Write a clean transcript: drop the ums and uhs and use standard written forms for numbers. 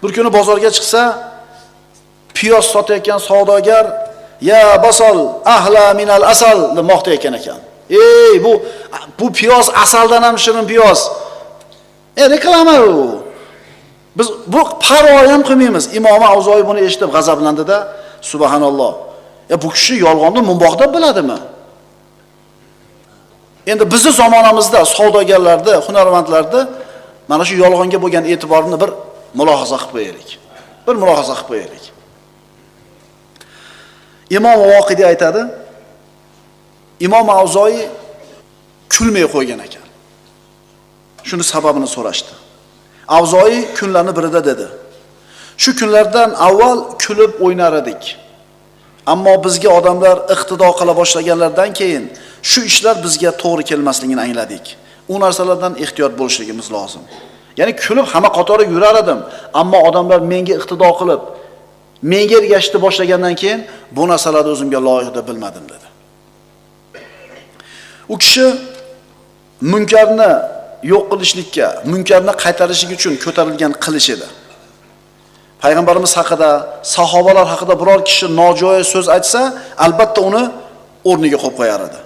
Bir kuni bozorga chiqsa, piyoz sotayotgan savdogar ya basal ahla minal asal deb maqtayotgan ekan. Ey, bu piyoz asaldan ham shirin piyoz. Reklama bu. Biz bu parvo ham qilmaymiz. Imom Avzoyi buni eshitib g'azablandida, subhanalloh. Bu kishi yolg'onni munboq deb biladimi? Endi bizning zamonamizda savdogarlarda, hunarmandlarda mana shu yolg'onga bo'lgan e'tiborini bir mulohaza qilib qo'yaylik. Bir mulohaza qilib qo'yaylik. Imom Voqidi aytadi, Imom Avzoyi kulmay qo'ygan ekan. Shuni sababini so'rashdi. Avzoyi kunlarning birida dedi: "Shu kunlardan avval kulib o'ynar edik. Ammo bizga odamlar iqtido qila boshlaganlardan keyin shu ishlar bizga to'g'ri kelmasligini angladik. U narsalardan ehtiyot bo'lishligimiz lozim. Ya'ni kulib hamma qatori yurar edim, ammo odamlar menga iqtido qilib, menga ergashishni boshlagandan keyin bu narsalarni o'zimga loyiq deb bilmadim" dedi. U kishi munkarni yo'q qilishlikka, munkarni qaytarishlik uchun ko'tarilgan qilish edi. Payg'ambarimiz haqida, sahobalar haqida biror kishi nojo'ya so'z aytsa, albatta uni o'rniga qo'yib qo'yar edi.